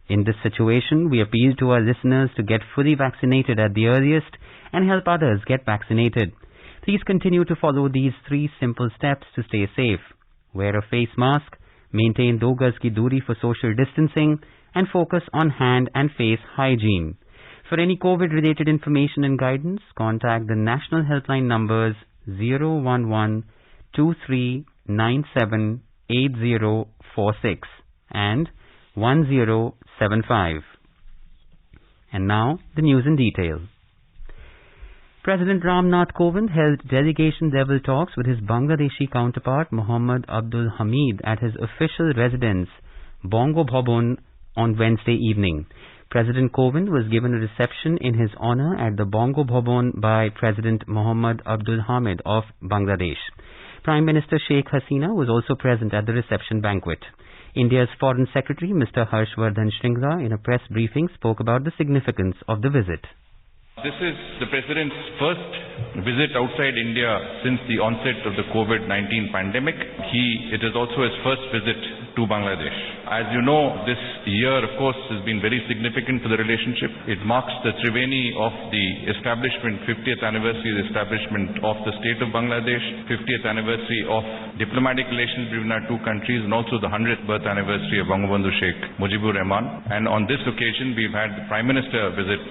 In this situation, we appeal to our listeners to get fully vaccinated at the earliest and help others get vaccinated. Please continue to follow these 3 simple steps to stay safe. Wear a face mask, maintain 2 gaz ki duri for social distancing, and focus on hand and face hygiene. For any COVID-related information and guidance, contact the national helpline numbers 011-2397-8046 and 1075. And now, the news in detail. President Ramnath Kovind held delegation-level talks with his Bangladeshi counterpart Mohammad Abdul Hamid at his official residence, Bongo Bhabon, on Wednesday evening. President Kovind was given a reception in his honor at the Bongo Bhabon by President Mohammad Abdul Hamid of Bangladesh. Prime Minister Sheikh Hasina was also present at the reception banquet. India's Foreign Secretary, Mr. Harshvardhan Shringla, in a press briefing, spoke about the significance of the visit. This is the President's first visit outside India since the onset of the COVID-19 pandemic. It is also his first visit to Bangladesh. As you know, this year, of course, has been very significant for the relationship. It marks the Triveni of the establishment, 50th anniversary of the establishment of the state of Bangladesh, 50th anniversary of diplomatic relations between our 2 countries, and also the 100th birth anniversary of Bangabandhu Sheikh Mujibur Rahman. And on this occasion, we've had the Prime Minister visit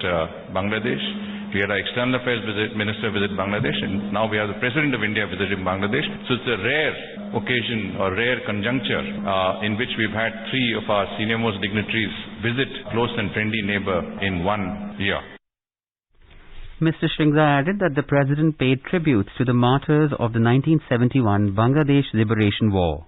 Bangladesh. We had our External Affairs Minister visit Bangladesh, and now we have the President of India visiting Bangladesh. So it's a rare occasion or rare conjuncture in which we've had 3 of our senior-most dignitaries visit close and friendly neighbor in 1 year. Mr. Shringla added that the President paid tributes to the martyrs of the 1971 Bangladesh Liberation War.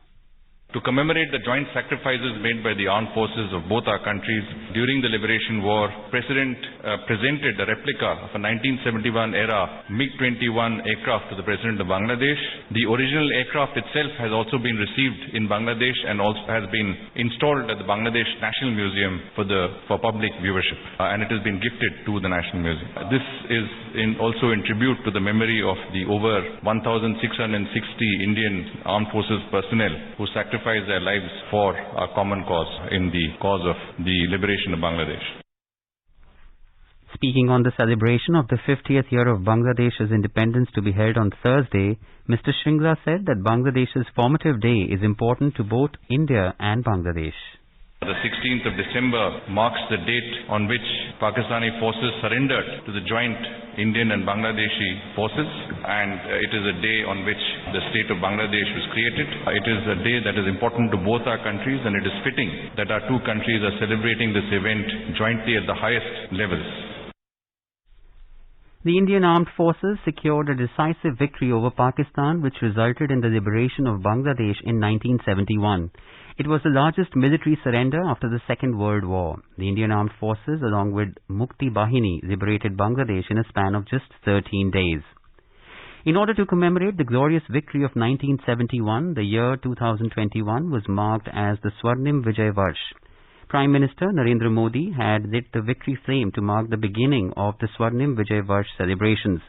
To commemorate the joint sacrifices made by the armed forces of both our countries during the Liberation War, President presented a replica of a 1971-era MiG-21 aircraft to the President of Bangladesh. The original aircraft itself has also been received in Bangladesh and also has been installed at the Bangladesh National Museum for public viewership, and it has been gifted to the National Museum. This is also in tribute to the memory of the over 1,660 Indian Armed Forces personnel who sacrificed their lives for our common cause in the cause of the liberation of Bangladesh. Speaking on the celebration of the 50th year of Bangladesh's independence to be held on Thursday, Mr. Shringla said that Bangladesh's formative day is important to both India and Bangladesh. The 16th of December marks the date on which Pakistani forces surrendered to the joint Indian and Bangladeshi forces, and it is a day on which the state of Bangladesh was created. It is a day that is important to both our countries, and it is fitting that our 2 countries are celebrating this event jointly at the highest levels. The Indian Armed Forces secured a decisive victory over Pakistan, which resulted in the liberation of Bangladesh in 1971. It was the largest military surrender after the Second World War. The Indian Armed Forces, along with Mukti Bahini, liberated Bangladesh in a span of just 13 days. In order to commemorate the glorious victory of 1971, the year 2021 was marked as the Swarnim Vijay Varsh. Prime Minister Narendra Modi had lit the victory flame to mark the beginning of the Swarnim Vijay Varsh celebrations.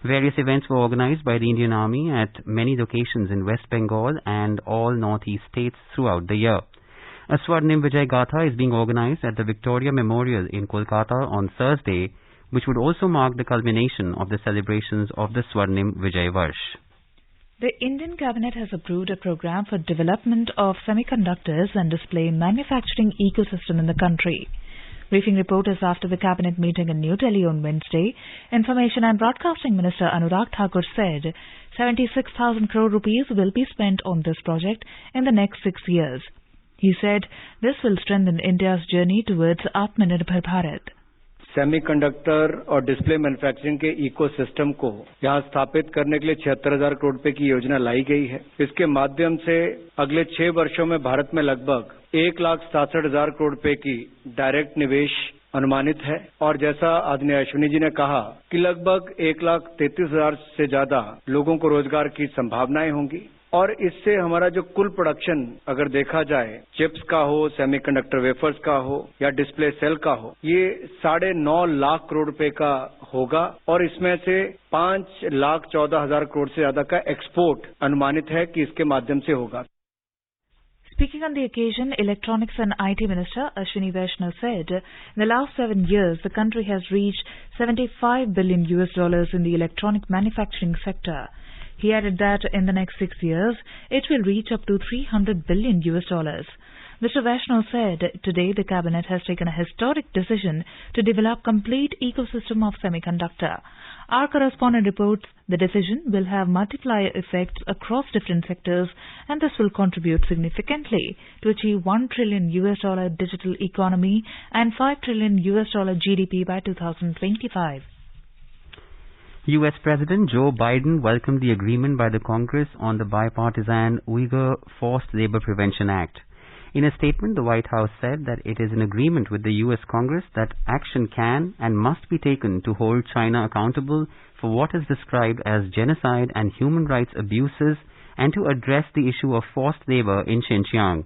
Various events were organized by the Indian Army at many locations in West Bengal and all northeast states throughout the year. A Swarnim Vijay Gatha is being organized at the Victoria Memorial in Kolkata on Thursday, which would also mark the culmination of the celebrations of the Swarnim Vijay Varsh. The Indian Cabinet has approved a program for development of semiconductors and display manufacturing ecosystem in the country. Briefing reporters after the Cabinet meeting in New Delhi on Wednesday, Information and Broadcasting Minister Anurag Thakur said 76,000 crore rupees will be spent on this project in the next 6 years. He said this will strengthen India's journey towards Atmanirbhar Bharat. Semiconductor और display manufacturing के ecosystem को यहां स्थापित करने के लिए 76,000 करोड़ रुपए की योजना लाई गई है। इसके माध्यम से अगले 6 वर्षों में भारत में लगभग 1,67,000 करोड़ रुपए की डायरेक्ट निवेश अनुमानित है और जैसा आदरणीय अश्विनी जी ने कहा कि लगभग 1,33,000 से ज्यादा लोगों को रोजगार की संभावनाएं होंगी और इससे हमारा जो कुल प्रोडक्शन अगर देखा जाए चिप्स का हो, सेमीकंडक्टर वेफर्स का हो या डिस्प्ले सेल का हो, ये 9.5 लाख करोड़ रुपए का होगा और इसमें से 5,14,000 करोड़ से ज्यादा का एक्सपोर्ट अनुमानित है कि इसके माध्यम से होगा। Speaking on the occasion, Electronics and IT Minister Ashwini Vaishnaw said, in the last 7 years, the country has reached $75 billion in the electronic manufacturing sector. He added that in the next 6 years, it will reach up to $300 billion. Mr. Vaishnaw said today the cabinet has taken a historic decision to develop complete ecosystem of semiconductor. Our correspondent reports the decision will have multiplier effects across different sectors, and this will contribute significantly to achieve $1 trillion digital economy and $5 trillion GDP by 2025. U.S. President Joe Biden welcomed the agreement by the Congress on the Bipartisan Uighur Forced Labor Prevention Act. In a statement, the White House said that it is in agreement with the U.S. Congress that action can and must be taken to hold China accountable for what is described as genocide and human rights abuses and to address the issue of forced labor in Xinjiang.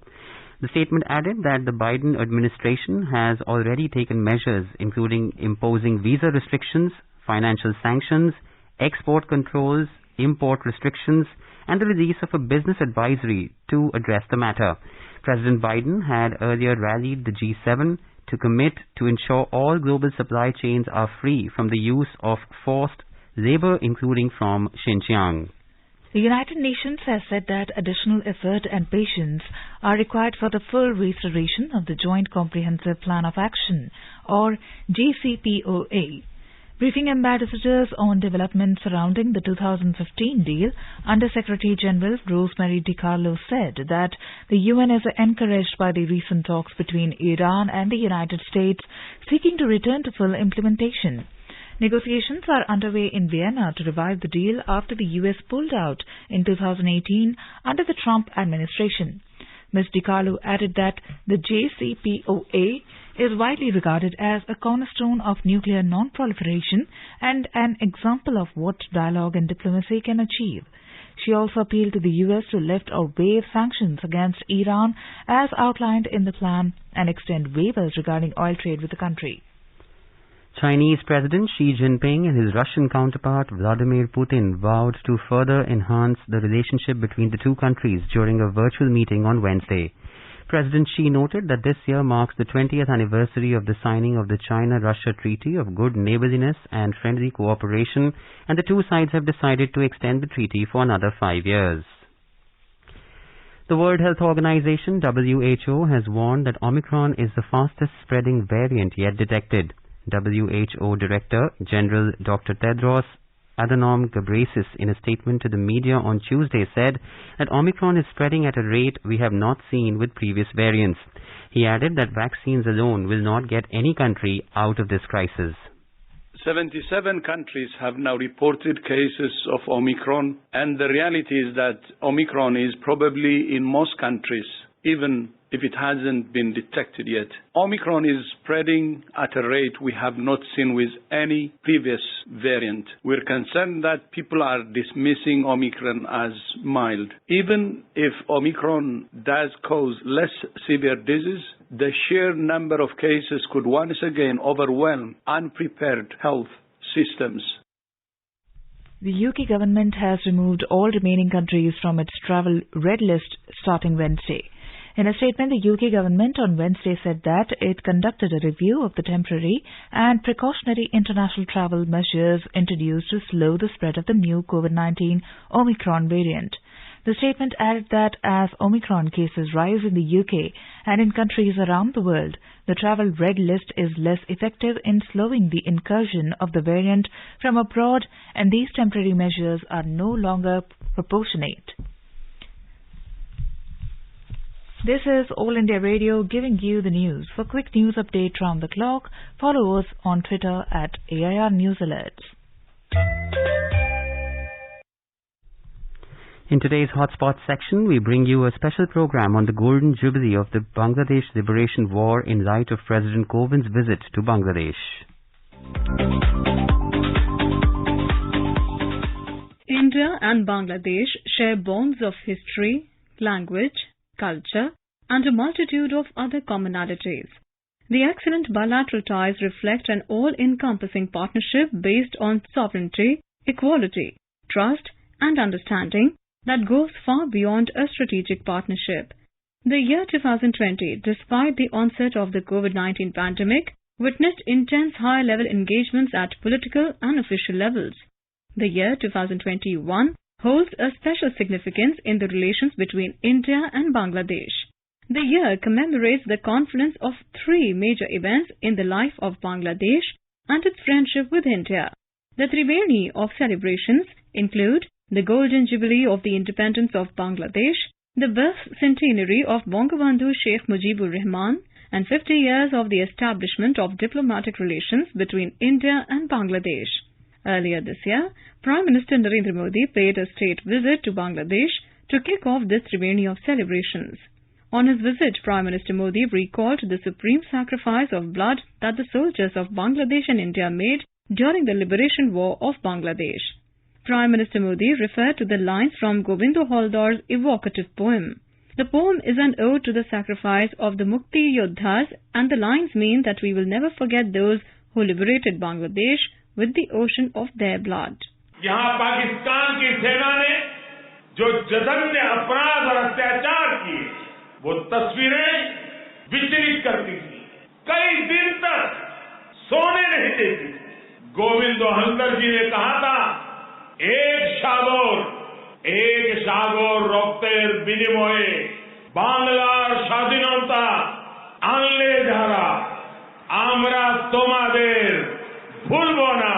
The statement added that the Biden administration has already taken measures including imposing visa restrictions, financial sanctions, export controls, import restrictions, and the release of a business advisory to address the matter. President Biden had earlier rallied the G7 to commit to ensure all global supply chains are free from the use of forced labor, including from Xinjiang. The United Nations has said that additional effort and patience are required for the full restoration of the Joint Comprehensive Plan of Action, or JCPOA. Briefing ambassadors on developments surrounding the 2015 deal, Under-Secretary General Rosemary DiCarlo said that the UN is encouraged by the recent talks between Iran and the United States seeking to return to full implementation. Negotiations are underway in Vienna to revive the deal after the US pulled out in 2018 under the Trump administration. Ms. DiCarlo added that the JCPOA is widely regarded as a cornerstone of nuclear non-proliferation and an example of what dialogue and diplomacy can achieve. She also appealed to the U.S. to lift or waive sanctions against Iran as outlined in the plan and extend waivers regarding oil trade with the country. Chinese President Xi Jinping and his Russian counterpart Vladimir Putin vowed to further enhance the relationship between the two countries during a virtual meeting on Wednesday. President Xi noted that this year marks the 20th anniversary of the signing of the China-Russia Treaty of Good Neighborliness and Friendly Cooperation, and the two sides have decided to extend the treaty for another 5 years. The World Health Organization, WHO, has warned that Omicron is the fastest spreading variant yet detected. WHO Director General Dr. Tedros Adhanom Ghebreyesus, in a statement to the media on Tuesday, said that Omicron is spreading at a rate we have not seen with previous variants. He added that vaccines alone will not get any country out of this crisis. 77 countries have now reported cases of Omicron, and the reality is that Omicron is probably in most countries, even if it hasn't been detected yet. Omicron is spreading at a rate we have not seen with any previous variant. We're concerned that people are dismissing Omicron as mild. Even if Omicron does cause less severe disease, the sheer number of cases could once again overwhelm unprepared health systems. The UK government has removed all remaining countries from its travel red list starting Wednesday. In a statement, the UK government on Wednesday said that it conducted a review of the temporary and precautionary international travel measures introduced to slow the spread of the new COVID-19 Omicron variant. The statement added that as Omicron cases rise in the UK and in countries around the world, the travel red list is less effective in slowing the incursion of the variant from abroad, and these temporary measures are no longer proportionate. This is All India Radio giving you the news. For quick news update round the clock, follow us on Twitter at AIR News Alerts. In today's Hotspot section, we bring you a special program on the Golden Jubilee of the Bangladesh Liberation War in light of President Kovind's visit to Bangladesh. India and Bangladesh share bonds of history, language, culture, and a multitude of other commonalities. The excellent bilateral ties reflect an all-encompassing partnership based on sovereignty, equality, trust, and understanding that goes far beyond a strategic partnership. The year 2020, despite the onset of the COVID-19 pandemic, witnessed intense high-level engagements at political and official levels. The year 2021 holds a special significance in the relations between India and Bangladesh. The year commemorates the confluence of three major events in the life of Bangladesh and its friendship with India. The Triveni of celebrations include the Golden Jubilee of the Independence of Bangladesh, the birth centenary of Bangabandhu Sheikh Mujibur Rahman, and 50 years of the establishment of diplomatic relations between India and Bangladesh. Earlier this year, Prime Minister Narendra Modi paid a state visit to Bangladesh to kick off this Triveni of celebrations. On his visit, Prime Minister Modi recalled the supreme sacrifice of blood that the soldiers of Bangladesh and India made during the liberation war of Bangladesh. Prime Minister Modi referred to the lines from Gobindo Haldar's evocative poem. The poem is an ode to the sacrifice of the Mukti Yodhas, and the lines mean that we will never forget those who liberated Bangladesh with the ocean of their blood. यहाँ पाकिस्तान की सेना ने जो जघन्य अपराध और अत्याचार किए, वो तस्वीरें विचलित करती थी, कई दिन तक सोने नहीं देती। गोविंदो हल्दर जी ने कहा था, एक সাগর রক্তের বিনিময়ে বাংলার স্বাধীনতা আনলে যারা, আমরা তোমাদের ভুলবো না,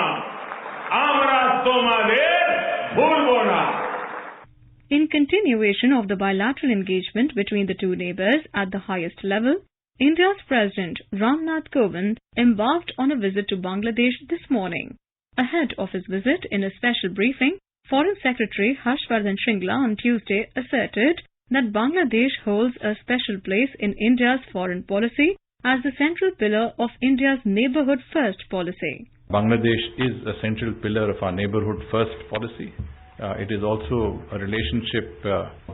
আমরা তোমাদের ভুলবো না। In continuation of the bilateral engagement between the two neighbors at the highest level, India's President Ramnath Kovind embarked on a visit to Bangladesh this morning. Ahead of his visit, in a special briefing, Foreign Secretary Harshvardhan Shringla on Tuesday asserted that Bangladesh holds a special place in India's foreign policy as the central pillar of India's neighborhood first policy. Bangladesh is a central pillar of our neighborhood first policy. It is also a relationship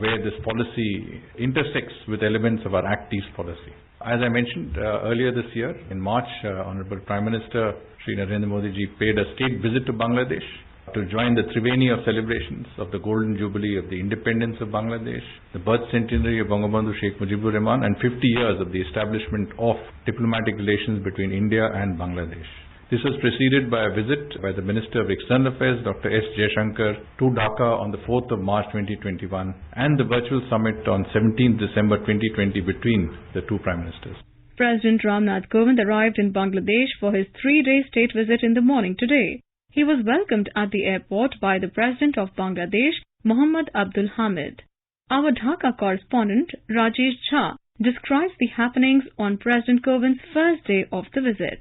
where this policy intersects with elements of our Act East policy. As I mentioned earlier this year, in March, Honorable Prime Minister Shri Narendra Modi ji paid a state visit to Bangladesh to join the Triveni of celebrations of the Golden Jubilee of the Independence of Bangladesh, the birth centenary of Bangabandhu Sheikh Mujibur Rahman, and 50 years of the establishment of diplomatic relations between India and Bangladesh. This was preceded by a visit by the Minister of External Affairs, Dr. S. Jaishankar, to Dhaka on the 4th of March 2021, and the virtual summit on 17th December 2020 between the two Prime Ministers. President Ramnath Kovind arrived in Bangladesh for his 3-day state visit in the morning today. He was welcomed at the airport by the President of Bangladesh, Mohammad Abdul Hamid. Our Dhaka correspondent, Rajesh Jha, describes the happenings on President Kovind's first day of the visit.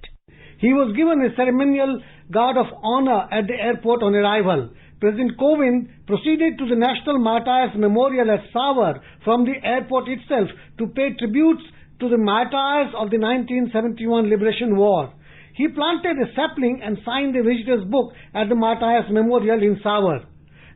He was given a ceremonial guard of honor at the airport on arrival. President Kovind proceeded to the National Martyrs Memorial at Savar from the airport itself to pay tributes to the martyrs of the 1971 Liberation War. He planted a sapling and signed the visitor's book at the Martyrs Memorial in Savar.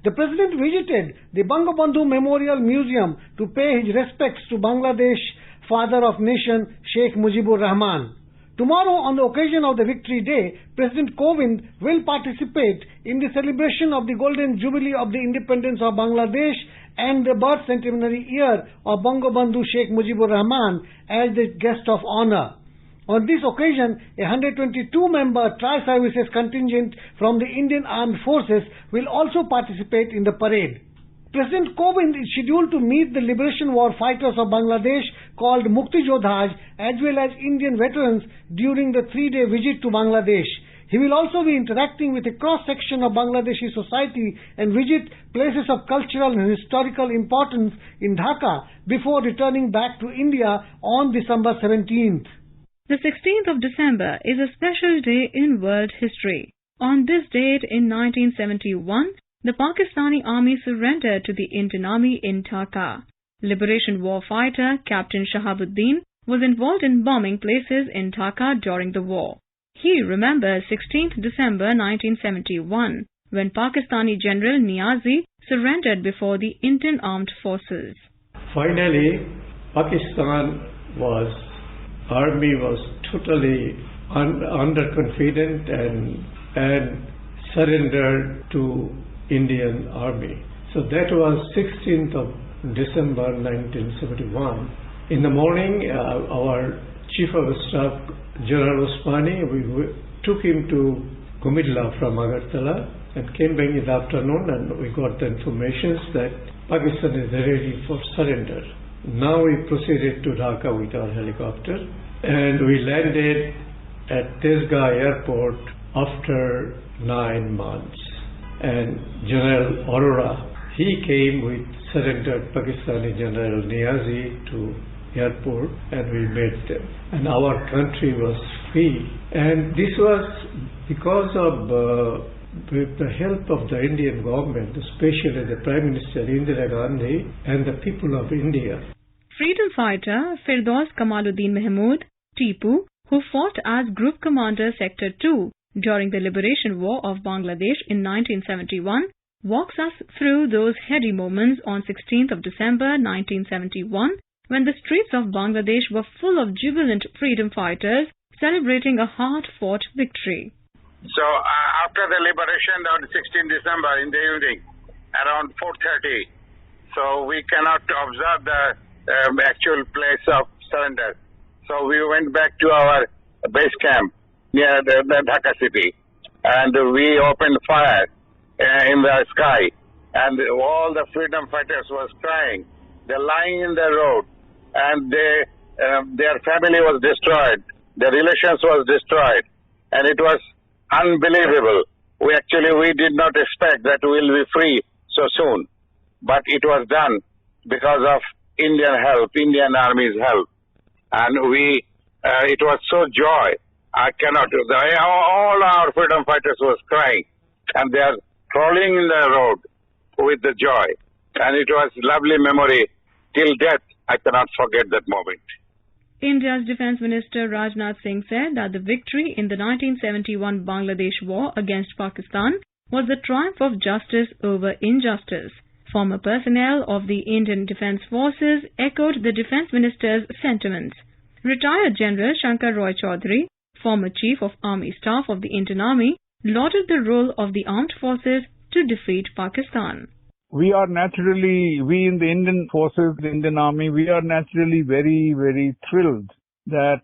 The President visited the Bangabandhu Memorial Museum to pay his respects to Bangladesh Father of Nation Sheikh Mujibur Rahman. Tomorrow, on the occasion of the Victory Day, President Kovind will participate in the celebration of the Golden Jubilee of the Independence of Bangladesh and the birth centenary year of Bangabandhu Sheikh Mujibur Rahman as the guest of honor. On this occasion, a 122-member tri-services contingent from the Indian Armed Forces will also participate in the parade. President Kovind is scheduled to meet the Liberation War fighters of Bangladesh called Mukti Yodhas as well as Indian veterans during the 3-day visit to Bangladesh. He will also be interacting with a cross-section of Bangladeshi society and visit places of cultural and historical importance in Dhaka before returning back to India on December 17th. The 16th of December is a special day in world history. On this date in 1971, the Pakistani army surrendered to the Indian army in Dhaka. Liberation war fighter Captain Shahabuddin was involved in bombing places in Dhaka during the war. He remembers 16th December 1971 when Pakistani General Niazi surrendered before the Indian armed forces. Finally, Pakistan army was totally underconfident and surrendered to Indian army. So that was 16th of December 1971. In the morning, our Chief of Staff, General Osmani, we took him to Kumidla from Agartala and came back in the afternoon, and we got the information that Pakistan is ready for surrender. Now we proceeded to Dhaka with our helicopter, and we landed at Tesga Airport after 9 months. And General Arora, he came with surrendered Pakistani General Niazi to airport, and we met them. And our country was free. And this was because of with the help of the Indian government, especially the Prime Minister Indira Gandhi and the people of India. Freedom fighter Firdaus Kamaluddin Mahmud, Tipu, who fought as Group Commander Sector 2 during the Liberation War of Bangladesh in 1971, walks us through those heady moments on 16th of December 1971, when the streets of Bangladesh were full of jubilant freedom fighters celebrating a hard-fought victory. So after the liberation on 16 December in the evening, around 4:30, so we cannot observe the actual place of surrender. So we went back to our base camp near the Dhaka city, and we opened fire in the sky, and all the freedom fighters was crying. They're lying in the road, and their family was destroyed, their relations was destroyed, and it was unbelievable. We did not expect that we will be free so soon, but it was done because of Indian help, Indian Army's help, and it was so joy. I cannot. All our freedom fighters was crying, and they are crawling in the road with the joy, and it was lovely memory till death. I cannot forget that moment. India's Defence Minister Rajnath Singh said that the victory in the 1971 Bangladesh war against Pakistan was the triumph of justice over injustice. Former personnel of the Indian Defence Forces echoed the Defence Minister's sentiments. Retired General Shankar Roy Chaudhary, former Chief of Army Staff of the Indian Army, lauded the role of the armed forces to defeat Pakistan. We in the Indian forces, the Indian Army, we are naturally very, very thrilled that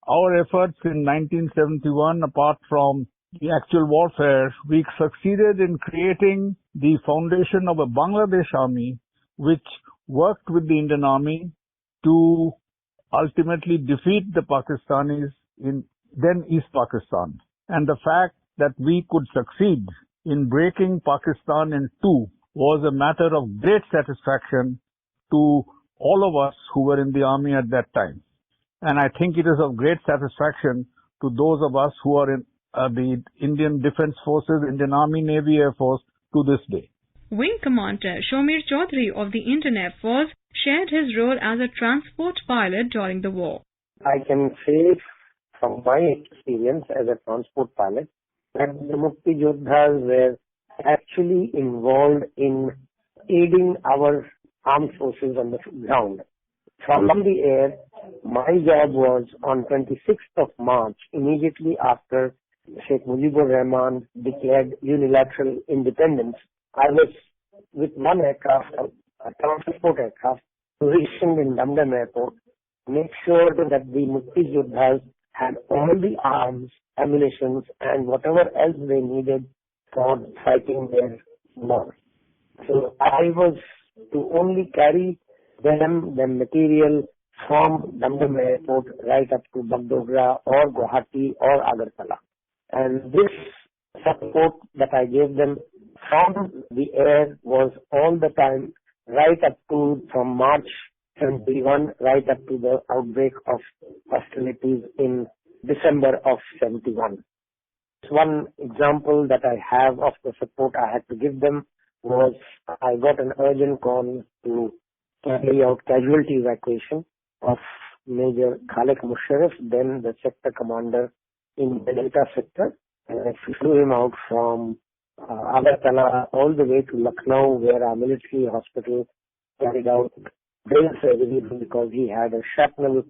our efforts in 1971, apart from the actual warfare, we succeeded in creating the foundation of a Bangladesh army which worked with the Indian Army to ultimately defeat the Pakistanis in then East Pakistan. And the fact that we could succeed in breaking Pakistan in two was a matter of great satisfaction to all of us who were in the army at that time. And I think it is of great satisfaction to those of us who are in the Indian Defence Forces, Indian Army, Navy, Air Force to this day. Wing Commander Shomir Chaudhary of the Indian Air Force shared his role as a transport pilot during the war. I can say from my experience as a transport pilot that the Mukti Yodhas were actually involved in aiding our armed forces on the ground. From the air, my job was on 26th of March, immediately after Sheikh Mujibur Rahman declared unilateral independence. I was with one aircraft, a transport aircraft, positioned in Dum Airport, make sure that the Mukti Yodhas had all the arms, ammunitions, and whatever else they needed for fighting their war. So I was to only carry them, the material from Dum Airport right up to Bagdogra or Guwahati or Agartala. And this support that I gave them from the air was all the time right up to from March 71 right up to the outbreak of hostilities in December of 71. One example that I have of the support I had to give them was I got an urgent call to carry out casualty evacuation of Major Khalek Musharraf, then the sector commander in the Delta sector. And I flew him out from Agartala all the way to Lucknow, where our military hospital carried out brain surgery because he had a shrapnel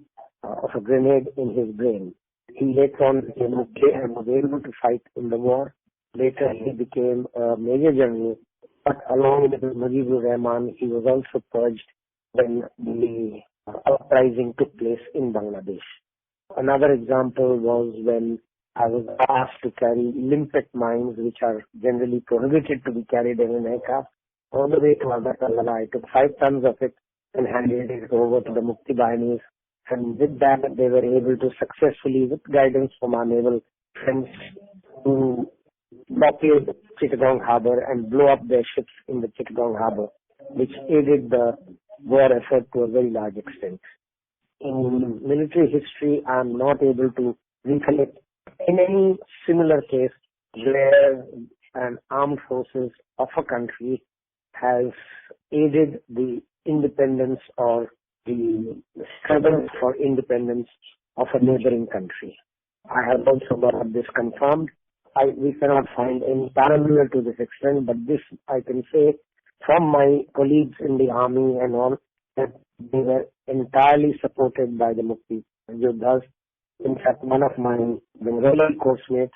of a grenade in his brain. He later on became okay and was able to fight in the war. Later he became a major general, but along with Mujibur Rahman, he was also purged when the uprising took place in Bangladesh. Another example was when I was asked to carry limpet mines, which are generally prohibited to be carried in an aircraft, all the way to Agartala. I took 5 tons of it and handed it over to the Mukti Bahinis. And with that, they were able to successfully, with guidance from our naval friends, to blockade Chittagong Harbour and blow up their ships in the Chittagong Harbour, which aided the war effort to a very large extent. In military history, I am not able to recollect in any similar case where an armed forces of a country has aided the independence or the struggle for independence of a neighboring country. I have also got this confirmed. We cannot find any parallel to this extent, but this I can say from my colleagues in the army and all, that they were entirely supported by the Mukti Yoddhas. In fact, one of my Bengali coursemates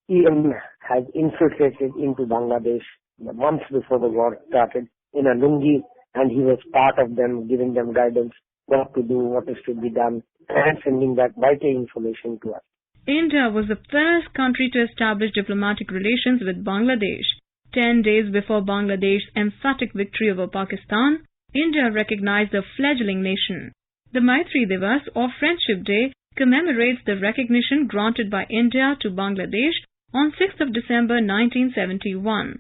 even had infiltrated into Bangladesh months before the war started in a lungi, and he was part of them, giving them guidance, what to do, what is to be done, and sending that vital information to us. India was the first country to establish diplomatic relations with Bangladesh. 10 days before Bangladesh's emphatic victory over Pakistan, India recognized the fledgling nation. The Maitri Divas, or Friendship Day, commemorates the recognition granted by India to Bangladesh on 6th of December 1971.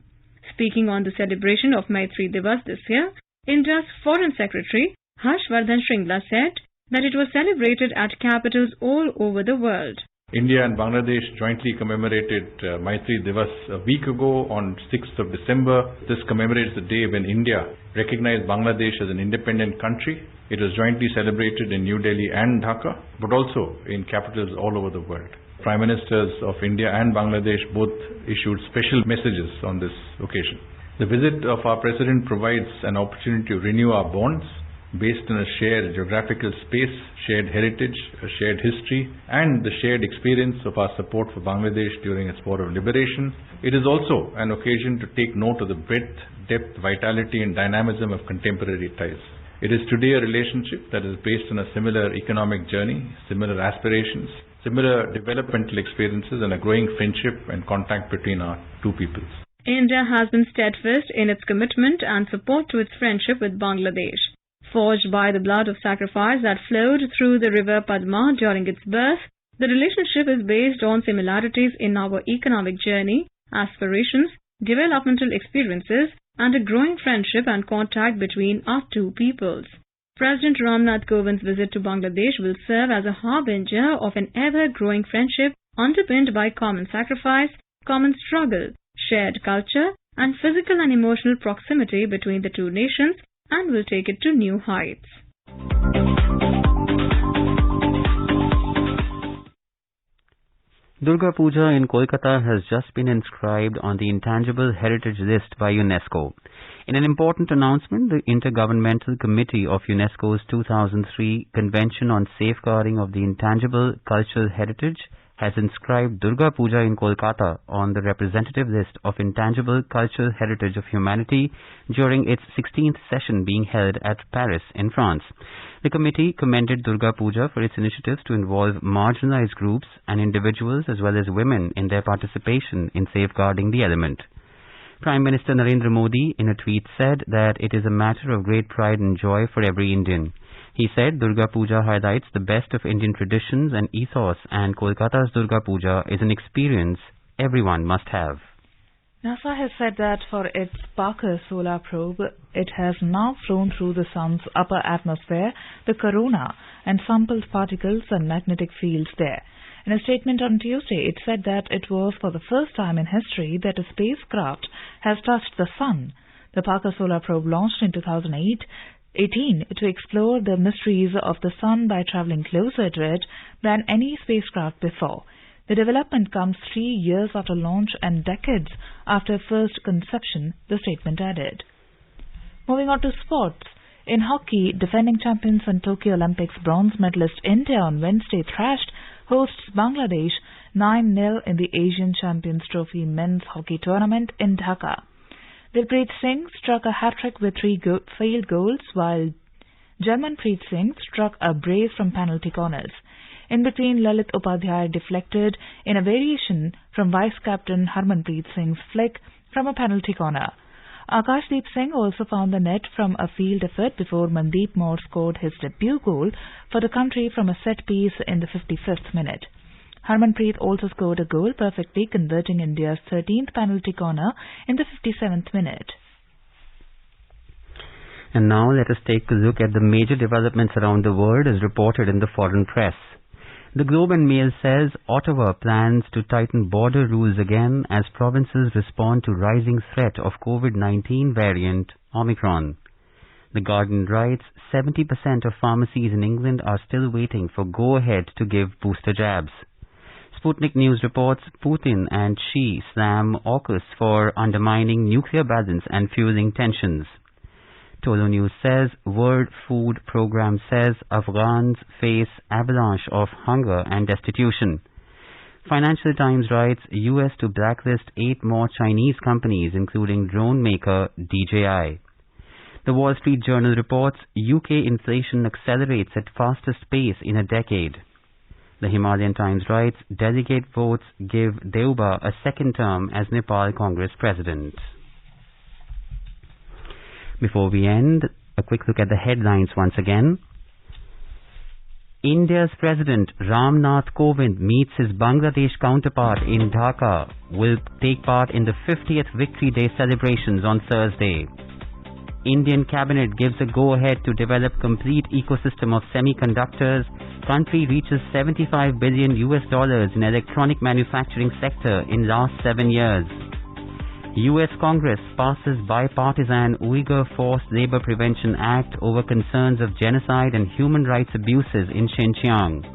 Speaking on the celebration of Maitri Divas this year, India's Foreign Secretary Harshvardhan Shringla said that it was celebrated at capitals all over the world. India and Bangladesh jointly commemorated Maitri Divas a week ago on 6th of December. This commemorates the day when India recognized Bangladesh as an independent country. It was jointly celebrated in New Delhi and Dhaka, but also in capitals all over the world. Prime Ministers of India and Bangladesh both issued special messages on this occasion. The visit of our President provides an opportunity to renew our bonds based on a shared geographical space, shared heritage, a shared history, and the shared experience of our support for Bangladesh during its war of liberation. It is also an occasion to take note of the breadth, depth, vitality, and dynamism of contemporary ties. It is today a relationship that is based on a similar economic journey, similar aspirations, similar developmental experiences, and a growing friendship and contact between our two peoples. India has been steadfast in its commitment and support to its friendship with Bangladesh. Forged by the blood of sacrifice that flowed through the river Padma during its birth, the relationship is based on similarities in our economic journey, aspirations, developmental experiences, and a growing friendship and contact between our two peoples. President Ramnath Kovind's visit to Bangladesh will serve as a harbinger of an ever-growing friendship underpinned by common sacrifice, common struggle, shared culture, and physical and emotional proximity between the two nations, and will take it to new heights. Durga Puja in Kolkata has just been inscribed on the Intangible Heritage List by UNESCO. In an important announcement, the Intergovernmental Committee of UNESCO's 2003 Convention on Safeguarding of the Intangible Cultural Heritage has inscribed Durga Puja in Kolkata on the representative list of Intangible Cultural Heritage of Humanity during its 16th session being held at Paris in France. The committee commended Durga Puja for its initiatives to involve marginalized groups and individuals as well as women in their participation in safeguarding the element. Prime Minister Narendra Modi in a tweet said that it is a matter of great pride and joy for every Indian. He said Durga Puja highlights the best of Indian traditions and ethos, and Kolkata's Durga Puja is an experience everyone must have. NASA has said that for its Parker solar probe, it has now flown through the sun's upper atmosphere, the corona, and sampled particles and magnetic fields there. In a statement on Tuesday, it said that it was for the first time in history that a spacecraft has touched the sun. The Parker solar probe launched in 2018 to explore the mysteries of the sun by traveling closer to it than any spacecraft before. The development comes 3 years after launch and decades after first conception, the statement added. Moving on to sports. In hockey, defending champions and Tokyo Olympics bronze medalist India on Wednesday thrashed hosts Bangladesh 9-0 in the Asian Champions Trophy men's hockey tournament in Dhaka. Dilpreet Singh struck a hat-trick with 3 field goals, while Jarmanpreet Singh struck a brace from penalty corners. In between, Lalit Upadhyay deflected in a variation from vice-captain Harmanpreet Singh's flick from a penalty corner. Akashdeep Singh also found the net from a field effort before Mandeep Moore scored his debut goal for the country from a set piece in the 55th minute. Harmanpreet also scored a goal, perfectly converting India's 13th penalty corner in the 57th minute. And now let us take a look at the major developments around the world as reported in the foreign press. The Globe and Mail says Ottawa plans to tighten border rules again as provinces respond to rising threat of COVID-19 variant Omicron. The Guardian writes 70% of pharmacies in England are still waiting for go-ahead to give booster jabs. Sputnik News reports Putin and Xi slam AUKUS for undermining nuclear balance and fueling tensions. Tolo News says World Food Programme says Afghans face avalanche of hunger and destitution. Financial Times writes US to blacklist 8 more Chinese companies including drone maker DJI. The Wall Street Journal reports UK inflation accelerates at fastest pace in a decade. The Himalayan Times writes delegate votes give Deuba a second term as Nepal Congress president. Before we end, a quick look at the headlines once again. India's President Ram Nath Kovind meets his Bangladesh counterpart in Dhaka, will take part in the 50th Victory Day celebrations on Thursday. Indian Cabinet gives a go-ahead to develop complete ecosystem of semiconductors. Country reaches $75 billion in electronic manufacturing sector in last 7 years. US Congress passes Bipartisan Uighur Forced Labor Prevention Act over concerns of genocide and human rights abuses in Xinjiang.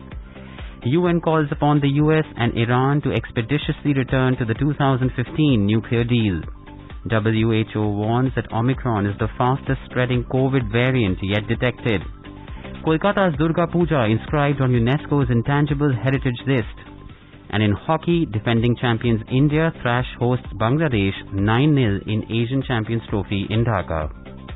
UN calls upon the US and Iran to expeditiously return to the 2015 nuclear deal. WHO warns that Omicron is the fastest spreading COVID variant yet detected. Kolkata's Durga Puja inscribed on UNESCO's Intangible Heritage List. And in hockey, defending champions India thrash hosts Bangladesh 9-0 in Asian Champions Trophy in Dhaka.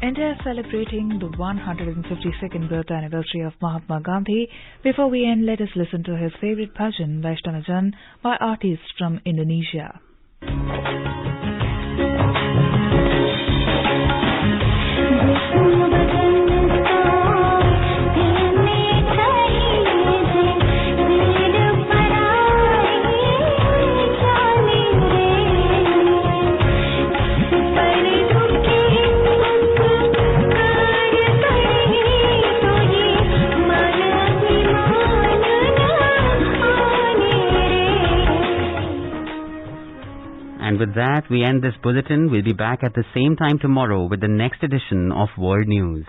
India is celebrating the 152nd birth anniversary of Mahatma Gandhi. Before we end, let us listen to his favorite bhajan, Vaishnavajan, by artists from Indonesia. And with that, we end this bulletin. We'll be back at the same time tomorrow with the next edition of World News.